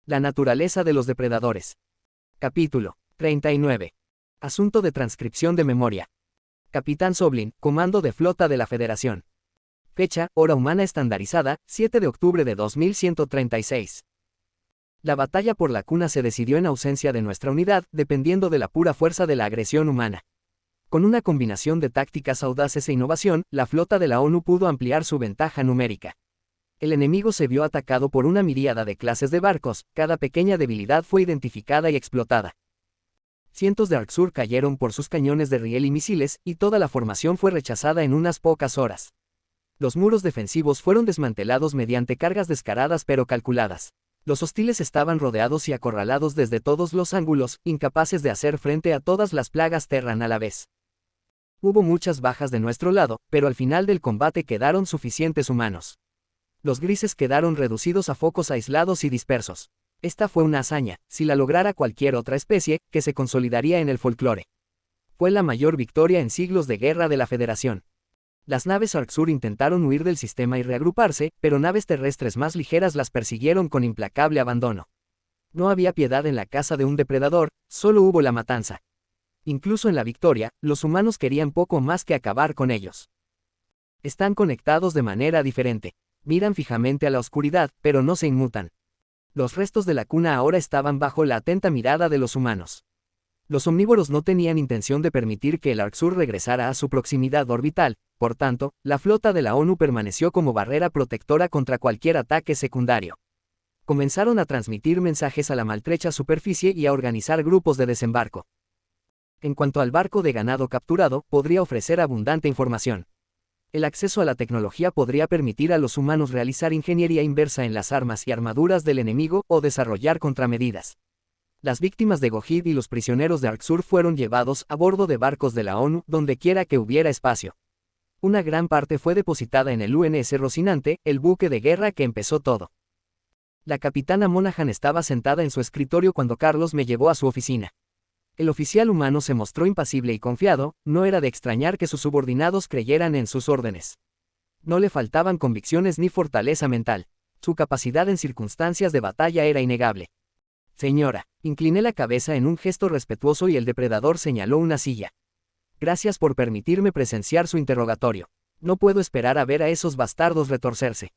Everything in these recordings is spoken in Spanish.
La naturaleza de los depredadores. Capítulo 39. Asunto de transcripción de memoria. Capitán Zoblin, Comando de Flota de la Federación. Fecha, hora humana estandarizada, 7 de octubre de 2136. La batalla por la cuna se decidió en ausencia de nuestra unidad, dependiendo de la pura fuerza de la agresión humana. Con una combinación de tácticas audaces e innovación, la flota de la ONU pudo ampliar su ventaja numérica. El enemigo se vio atacado por una miríada de clases de barcos, cada pequeña debilidad fue identificada y explotada. Cientos de Arksur cayeron por sus cañones de riel y misiles, y toda la formación fue rechazada en unas pocas horas. Los muros defensivos fueron desmantelados mediante cargas descaradas pero calculadas. Los hostiles estaban rodeados y acorralados desde todos los ángulos, incapaces de hacer frente a todas las plagas Terran a la vez. Hubo muchas bajas de nuestro lado, pero al final del combate quedaron suficientes humanos. Los grises quedaron reducidos a focos aislados y dispersos. Esta fue una hazaña, si la lograra cualquier otra especie, que se consolidaría en el folclore. Fue la mayor victoria en siglos de guerra de la Federación. Las naves Arksur intentaron huir del sistema y reagruparse, pero naves terrestres más ligeras las persiguieron con implacable abandono. No había piedad en la caza de un depredador, solo hubo la matanza. Incluso en la victoria, los humanos querían poco más que acabar con ellos. Están conectados de manera diferente. Miran fijamente a la oscuridad, pero no se inmutan. Los restos de la cuna ahora estaban bajo la atenta mirada de los humanos. Los omnívoros no tenían intención de permitir que el Arksur regresara a su proximidad orbital, por tanto, la flota de la ONU permaneció como barrera protectora contra cualquier ataque secundario. Comenzaron a transmitir mensajes a la maltrecha superficie y a organizar grupos de desembarco. En cuanto al barco de ganado capturado, podría ofrecer abundante información. El acceso a la tecnología podría permitir a los humanos realizar ingeniería inversa en las armas y armaduras del enemigo o desarrollar contramedidas. Las víctimas de Gojid y los prisioneros de Arksur fueron llevados a bordo de barcos de la ONU donde quiera que hubiera espacio. Una gran parte fue depositada en el UNS Rocinante, el buque de guerra que empezó todo. La capitana Monaghan estaba sentada en su escritorio cuando Carlos me llevó a su oficina. El oficial humano se mostró impasible y confiado, no era de extrañar que sus subordinados creyeran en sus órdenes. No le faltaban convicciones ni fortaleza mental. Su capacidad en circunstancias de batalla era innegable. Señora, incliné la cabeza en un gesto respetuoso y el depredador señaló una silla. Gracias por permitirme presenciar su interrogatorio. No puedo esperar a ver a esos bastardos retorcerse.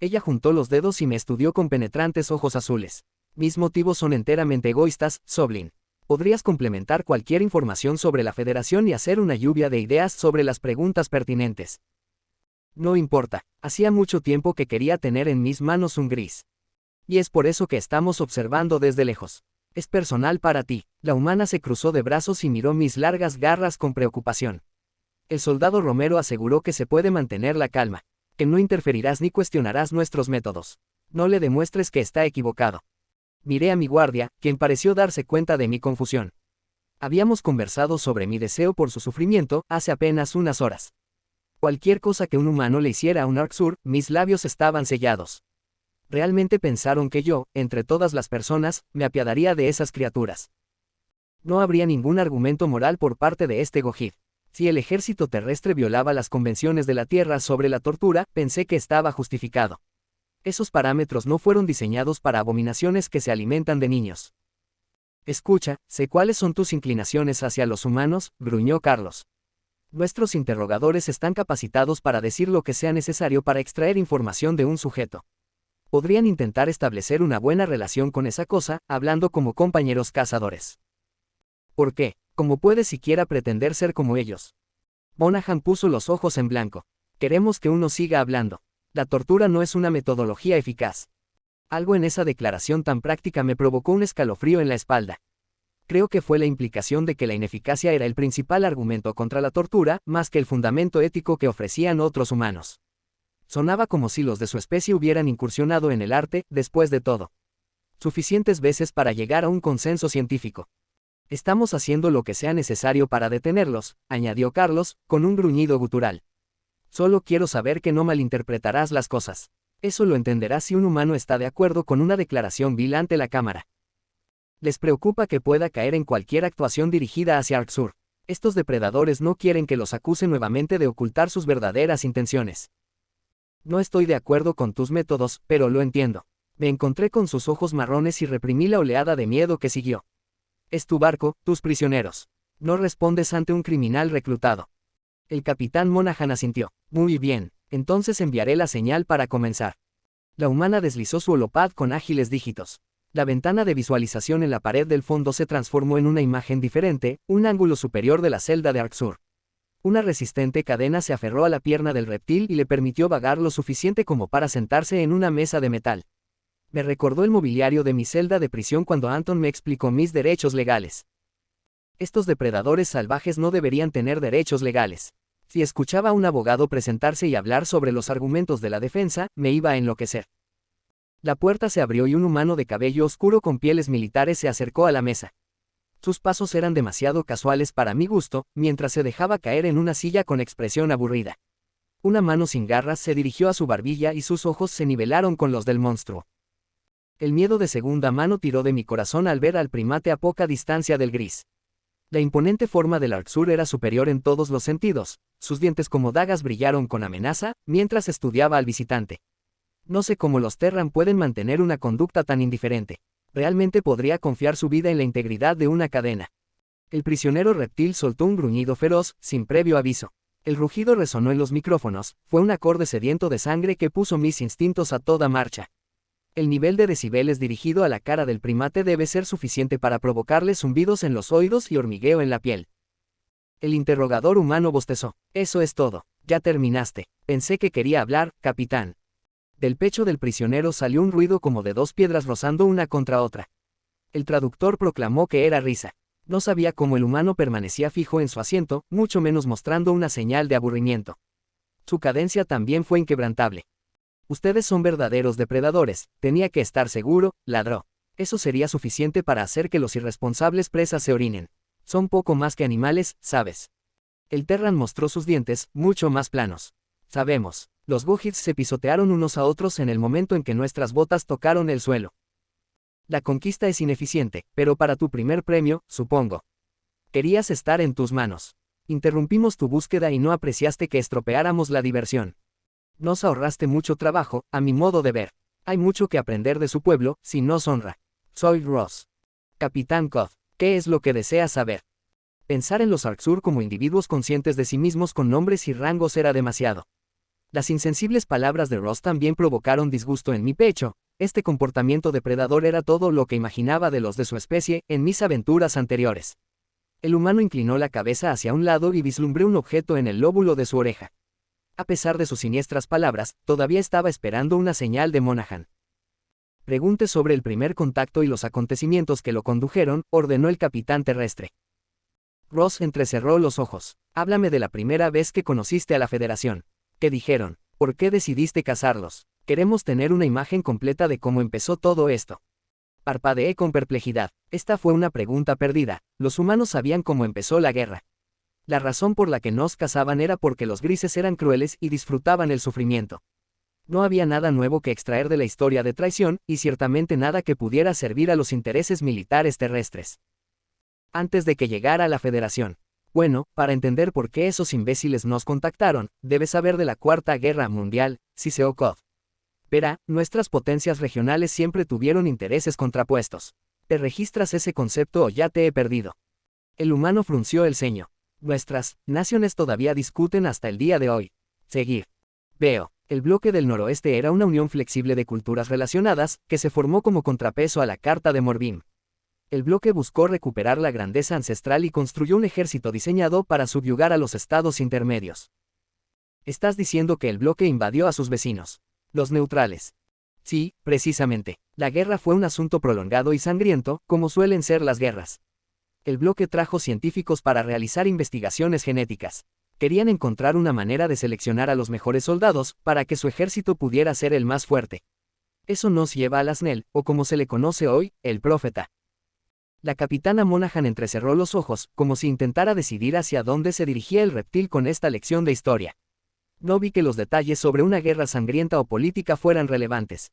Ella juntó los dedos y me estudió con penetrantes ojos azules. Mis motivos son enteramente egoístas, Zoblin. Podrías complementar cualquier información sobre la Federación y hacer una lluvia de ideas sobre las preguntas pertinentes. No importa, hacía mucho tiempo que quería tener en mis manos un gris. Y es por eso que estamos observando desde lejos. Es personal para ti. La humana se cruzó de brazos y miró mis largas garras con preocupación. El soldado Romero aseguró que se puede mantener la calma, que no interferirás ni cuestionarás nuestros métodos. No le demuestres que está equivocado. Miré a mi guardia, quien pareció darse cuenta de mi confusión. Habíamos conversado sobre mi deseo por su sufrimiento hace apenas unas horas. Cualquier cosa que un humano le hiciera a un Arksur, mis labios estaban sellados. Realmente pensaron que yo, entre todas las personas, me apiadaría de esas criaturas. No habría ningún argumento moral por parte de este Gojid. Si el ejército terrestre violaba las convenciones de la Tierra sobre la tortura, pensé que estaba justificado. Esos parámetros no fueron diseñados para abominaciones que se alimentan de niños. Escucha, sé cuáles son tus inclinaciones hacia los humanos, gruñó Carlos. Nuestros interrogadores están capacitados para decir lo que sea necesario para extraer información de un sujeto. Podrían intentar establecer una buena relación con esa cosa, hablando como compañeros cazadores. ¿Por qué? ¿Cómo puedes siquiera pretender ser como ellos? Monaghan puso los ojos en blanco. Queremos que uno siga hablando. La tortura no es una metodología eficaz. Algo en esa declaración tan práctica me provocó un escalofrío en la espalda. Creo que fue la implicación de que la ineficacia era el principal argumento contra la tortura, más que el fundamento ético que ofrecían otros humanos. Sonaba como si los de su especie hubieran incursionado en el arte, después de todo. Suficientes veces para llegar a un consenso científico. Estamos haciendo lo que sea necesario para detenerlos, añadió Carlos, con un gruñido gutural. Solo quiero saber que no malinterpretarás las cosas. Eso lo entenderás si un humano está de acuerdo con una declaración vil ante la cámara. Les preocupa que pueda caer en cualquier actuación dirigida hacia Arksur. Estos depredadores no quieren que los acuse nuevamente de ocultar sus verdaderas intenciones. No estoy de acuerdo con tus métodos, pero lo entiendo. Me encontré con sus ojos marrones y reprimí la oleada de miedo que siguió. Es tu barco, tus prisioneros. No respondes ante un criminal reclutado. El capitán Monaghan asintió. Muy bien, entonces enviaré la señal para comenzar. La humana deslizó su holopad con ágiles dígitos. La ventana de visualización en la pared del fondo se transformó en una imagen diferente, un ángulo superior de la celda de Arxur. Una resistente cadena se aferró a la pierna del reptil y le permitió vagar lo suficiente como para sentarse en una mesa de metal. Me recordó el mobiliario de mi celda de prisión cuando Anton me explicó mis derechos legales. Estos depredadores salvajes no deberían tener derechos legales. Si escuchaba a un abogado presentarse y hablar sobre los argumentos de la defensa, me iba a enloquecer. La puerta se abrió y un humano de cabello oscuro con pieles militares se acercó a la mesa. Sus pasos eran demasiado casuales para mi gusto, mientras se dejaba caer en una silla con expresión aburrida. Una mano sin garras se dirigió a su barbilla y sus ojos se nivelaron con los del monstruo. El miedo de segunda mano tiró de mi corazón al ver al primate a poca distancia del gris. La imponente forma del Arxur era superior en todos los sentidos, sus dientes como dagas brillaron con amenaza, mientras estudiaba al visitante. No sé cómo los Terran pueden mantener una conducta tan indiferente. Realmente podría confiar su vida en la integridad de una cadena. El prisionero reptil soltó un gruñido feroz, sin previo aviso. El rugido resonó en los micrófonos, fue un acorde sediento de sangre que puso mis instintos a toda marcha. El nivel de decibeles dirigido a la cara del primate debe ser suficiente para provocarle zumbidos en los oídos y hormigueo en la piel. El interrogador humano bostezó. Eso es todo. Ya terminaste. Pensé que quería hablar, capitán. Del pecho del prisionero salió un ruido como de dos piedras rozando una contra otra. El traductor proclamó que era risa. No sabía cómo el humano permanecía fijo en su asiento, mucho menos mostrando una señal de aburrimiento. Su cadencia también fue inquebrantable. Ustedes son verdaderos depredadores, tenía que estar seguro, ladró. Eso sería suficiente para hacer que los irresponsables presas se orinen. Son poco más que animales, ¿sabes? El Terran mostró sus dientes, mucho más planos. Sabemos. Los Gohits se pisotearon unos a otros en el momento en que nuestras botas tocaron el suelo. La conquista es ineficiente, pero para tu primer premio, supongo. Querías estar en tus manos. Interrumpimos tu búsqueda y no apreciaste que estropeáramos la diversión. Nos ahorraste mucho trabajo, a mi modo de ver. Hay mucho que aprender de su pueblo, si nos honra. Soy Ross. Capitán Cod, ¿qué es lo que deseas saber? Pensar en los Arxur como individuos conscientes de sí mismos con nombres y rangos era demasiado. Las insensibles palabras de Ross también provocaron disgusto en mi pecho. Este comportamiento depredador era todo lo que imaginaba de los de su especie en mis aventuras anteriores. El humano inclinó la cabeza hacia un lado y vislumbré un objeto en el lóbulo de su oreja. A pesar de sus siniestras palabras, todavía estaba esperando una señal de Monaghan. Pregunte sobre el primer contacto y los acontecimientos que lo condujeron, ordenó el capitán terrestre. Ross entrecerró los ojos. Háblame de la primera vez que conociste a la Federación. ¿Qué dijeron? ¿Por qué decidiste cazarlos? Queremos tener una imagen completa de cómo empezó todo esto. Parpadeé con perplejidad. Esta fue una pregunta perdida. Los humanos sabían cómo empezó la guerra. La razón por la que nos cazaban era porque los grises eran crueles y disfrutaban el sufrimiento. No había nada nuevo que extraer de la historia de traición, y ciertamente nada que pudiera servir a los intereses militares terrestres. Antes de que llegara la Federación. Bueno, para entender por qué esos imbéciles nos contactaron, debes saber de la Cuarta Guerra Mundial, Cod. Verá, nuestras potencias regionales siempre tuvieron intereses contrapuestos. ¿Te registras ese concepto o ya te he perdido? El humano frunció el ceño. Nuestras naciones todavía discuten hasta el día de hoy. Seguir. Veo. El bloque del noroeste era una unión flexible de culturas relacionadas, que se formó como contrapeso a la Carta de Morbim. El bloque buscó recuperar la grandeza ancestral y construyó un ejército diseñado para subyugar a los estados intermedios. Estás diciendo que el bloque invadió a sus vecinos. Los neutrales. Sí, precisamente. La guerra fue un asunto prolongado y sangriento, como suelen ser las guerras. El bloque trajo científicos para realizar investigaciones genéticas. Querían encontrar una manera de seleccionar a los mejores soldados, para que su ejército pudiera ser el más fuerte. Eso nos lleva al Asnel, o como se le conoce hoy, el Prófeta. La capitana Monaghan entrecerró los ojos, como si intentara decidir hacia dónde se dirigía el reptil con esta lección de historia. No vi que los detalles sobre una guerra sangrienta o política fueran relevantes.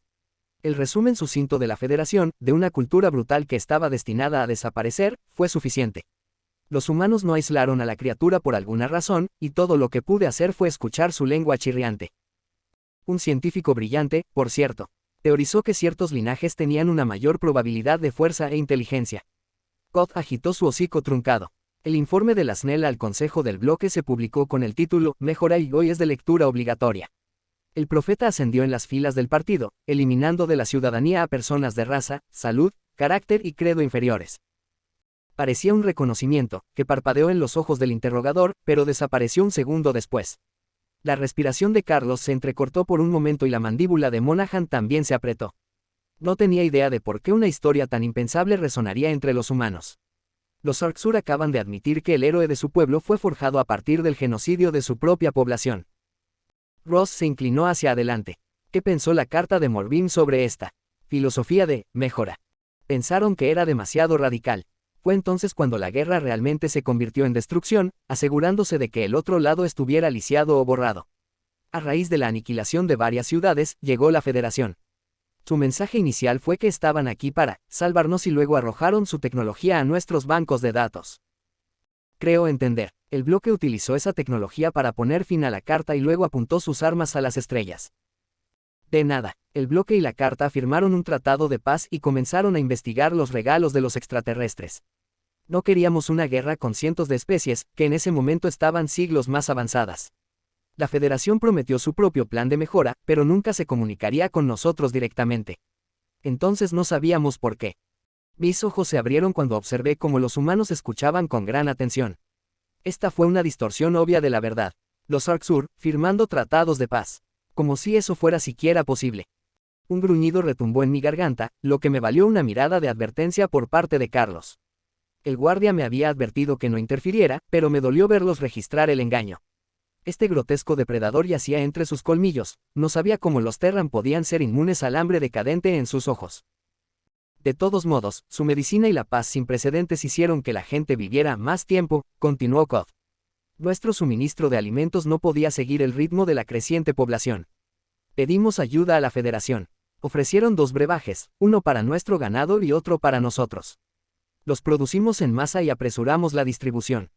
El resumen sucinto de la Federación, de una cultura brutal que estaba destinada a desaparecer, fue suficiente. Los humanos no aislaron a la criatura por alguna razón, y todo lo que pude hacer fue escuchar su lengua chirriante. Un científico brillante, por cierto. Teorizó que ciertos linajes tenían una mayor probabilidad de fuerza e inteligencia. Cod agitó su hocico truncado. El informe de la SNEL al Consejo del Bloque se publicó con el título Mejora y hoy es de lectura obligatoria. El profeta ascendió en las filas del partido, eliminando de la ciudadanía a personas de raza, salud, carácter y credo inferiores. Parecía un reconocimiento, que parpadeó en los ojos del interrogador, pero desapareció un segundo después. La respiración de Carlos se entrecortó por un momento y la mandíbula de Monaghan también se apretó. No tenía idea de por qué una historia tan impensable resonaría entre los humanos. Los Arksur acaban de admitir que el héroe de su pueblo fue forjado a partir del genocidio de su propia población. Ross se inclinó hacia adelante. ¿Qué pensó la carta de Morbin sobre esta filosofía de mejora? Pensaron que era demasiado radical. Fue entonces cuando la guerra realmente se convirtió en destrucción, asegurándose de que el otro lado estuviera lisiado o borrado. A raíz de la aniquilación de varias ciudades, llegó la Federación. Su mensaje inicial fue que estaban aquí para salvarnos y luego arrojaron su tecnología a nuestros bancos de datos. Creo entender. El bloque utilizó esa tecnología para poner fin a la carta y luego apuntó sus armas a las estrellas. De nada. El bloque y la carta firmaron un tratado de paz y comenzaron a investigar los regalos de los extraterrestres. No queríamos una guerra con cientos de especies, que en ese momento estaban siglos más avanzadas. La Federación prometió su propio plan de mejora, pero nunca se comunicaría con nosotros directamente. Entonces no sabíamos por qué. Mis ojos se abrieron cuando observé cómo los humanos escuchaban con gran atención. Esta fue una distorsión obvia de la verdad. Los Arksur, firmando tratados de paz. Como si eso fuera siquiera posible. Un gruñido retumbó en mi garganta, lo que me valió una mirada de advertencia por parte de Carlos. El guardia me había advertido que no interfiriera, pero me dolió verlos registrar el engaño. Este grotesco depredador yacía entre sus colmillos, no sabía cómo los Terran podían ser inmunes al hambre decadente en sus ojos. De todos modos, su medicina y la paz sin precedentes hicieron que la gente viviera más tiempo, continuó Cod. Nuestro suministro de alimentos no podía seguir el ritmo de la creciente población. Pedimos ayuda a la Federación. Ofrecieron 2 brebajes, uno para nuestro ganado y otro para nosotros. Los producimos en masa y apresuramos la distribución.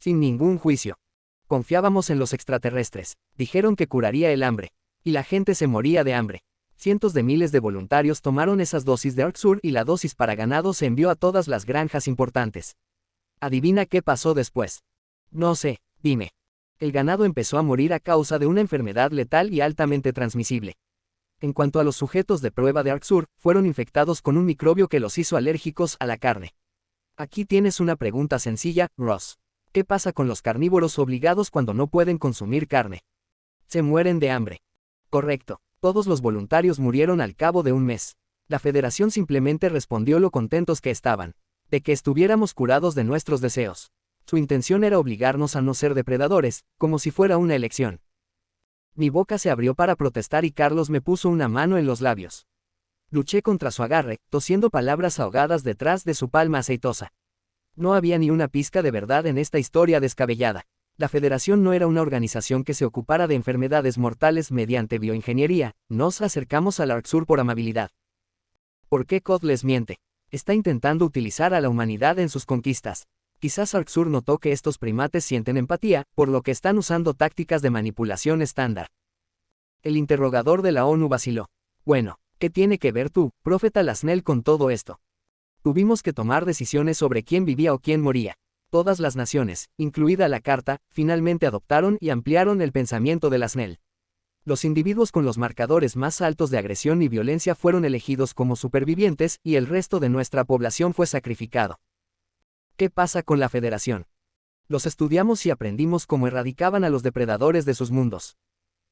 Sin ningún juicio. Confiábamos en los extraterrestres. Dijeron que curaría el hambre. Y la gente se moría de hambre. Cientos de miles de voluntarios tomaron esas dosis de Arksur y la dosis para ganado se envió a todas las granjas importantes. ¿Adivina qué pasó después? No sé, dime. El ganado empezó a morir a causa de una enfermedad letal y altamente transmisible. En cuanto a los sujetos de prueba de Arksur, fueron infectados con un microbio que los hizo alérgicos a la carne. Aquí tienes una pregunta sencilla, Ross. ¿Qué pasa con los carnívoros obligados cuando no pueden consumir carne? Se mueren de hambre. Correcto. Todos los voluntarios murieron al cabo de un mes. La Federación simplemente respondió lo contentos que estaban. De que estuviéramos curados de nuestros deseos. Su intención era obligarnos a no ser depredadores, como si fuera una elección. Mi boca se abrió para protestar y Carlos me puso una mano en los labios. Luché contra su agarre, tosiendo palabras ahogadas detrás de su palma aceitosa. No había ni una pizca de verdad en esta historia descabellada. La Federación no era una organización que se ocupara de enfermedades mortales mediante bioingeniería. Nos acercamos al Arksur por amabilidad. ¿Por qué Cod les miente? Está intentando utilizar a la humanidad en sus conquistas. Quizás Arksur notó que estos primates sienten empatía, por lo que están usando tácticas de manipulación estándar. El interrogador de la ONU vaciló. Bueno, ¿qué tiene que ver tú, profeta Lasnel, con todo esto? Tuvimos que tomar decisiones sobre quién vivía o quién moría. Todas las naciones, incluida la Carta, finalmente adoptaron y ampliaron el pensamiento de Lasnel. Los individuos con los marcadores más altos de agresión y violencia fueron elegidos como supervivientes y el resto de nuestra población fue sacrificado. ¿Qué pasa con la Federación? Los estudiamos y aprendimos cómo erradicaban a los depredadores de sus mundos.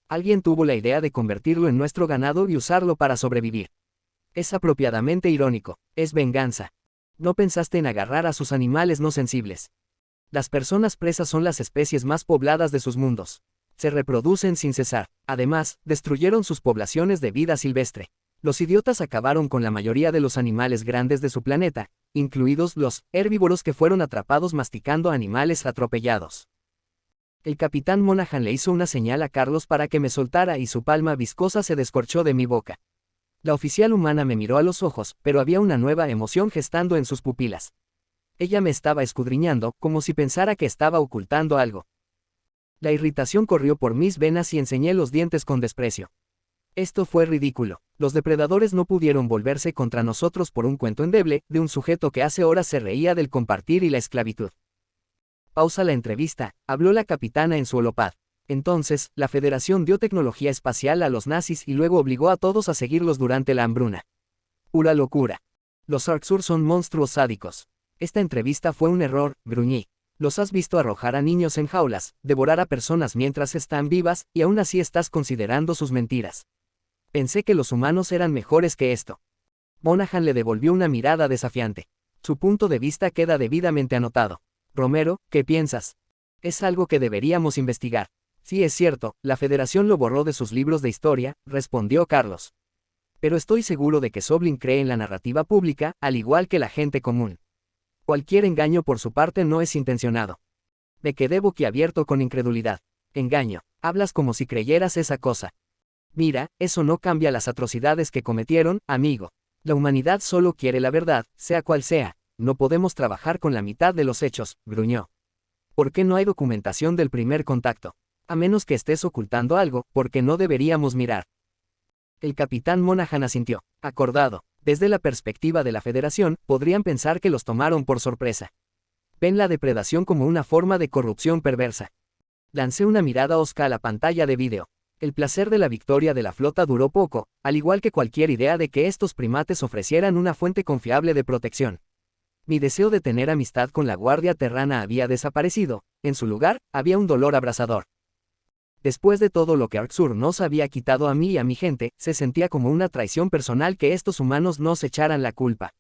Alguien tuvo la idea de convertirlo en nuestro ganado y usarlo para sobrevivir. Es apropiadamente irónico, es venganza. No pensaste en agarrar a sus animales no sensibles. Las personas presas son las especies más pobladas de sus mundos. Se reproducen sin cesar. Además, destruyeron sus poblaciones de vida silvestre. Los idiotas acabaron con la mayoría de los animales grandes de su planeta, incluidos los herbívoros que fueron atrapados masticando animales atropellados. El capitán Monaghan le hizo una señal a Carlos para que me soltara y su palma viscosa se descorchó de mi boca. La oficial humana me miró a los ojos, pero había una nueva emoción gestando en sus pupilas. Ella me estaba escudriñando, como si pensara que estaba ocultando algo. La irritación corrió por mis venas y enseñé los dientes con desprecio. Esto fue ridículo. Los depredadores no pudieron volverse contra nosotros por un cuento endeble de un sujeto que hace horas se reía del compartir y la esclavitud. Pausa la entrevista, habló la capitana en su holopad. Entonces, la Federación dio tecnología espacial a los nazis y luego obligó a todos a seguirlos durante la hambruna. Pura locura. Los Arksur son monstruos sádicos. Esta entrevista fue un error, gruñí. Los has visto arrojar a niños en jaulas, devorar a personas mientras están vivas, y aún así estás considerando sus mentiras. Pensé que los humanos eran mejores que esto. Monaghan le devolvió una mirada desafiante. Su punto de vista queda debidamente anotado. Romero, ¿qué piensas? Es algo que deberíamos investigar. Sí, es cierto, la Federación lo borró de sus libros de historia, respondió Carlos. Pero estoy seguro de que Zoblin cree en la narrativa pública, al igual que la gente común. Cualquier engaño por su parte no es intencionado. Me quedé boquiabierto con incredulidad. Engaño. Hablas como si creyeras esa cosa. Mira, eso no cambia las atrocidades que cometieron, amigo. La humanidad solo quiere la verdad, sea cual sea. No podemos trabajar con la mitad de los hechos, gruñó. ¿Por qué no hay documentación del primer contacto? A menos que estés ocultando algo, porque no deberíamos mirar. El capitán Monaghan asintió. Acordado. Desde la perspectiva de la Federación, podrían pensar que los tomaron por sorpresa. Ven la depredación como una forma de corrupción perversa. Lancé una mirada hosca a la pantalla de vídeo. El placer de la victoria de la flota duró poco, al igual que cualquier idea de que estos primates ofrecieran una fuente confiable de protección. Mi deseo de tener amistad con la Guardia Terrana había desaparecido, en su lugar, había un dolor abrasador. Después de todo lo que Arksur nos había quitado a mí y a mi gente, se sentía como una traición personal que estos humanos nos echaran la culpa.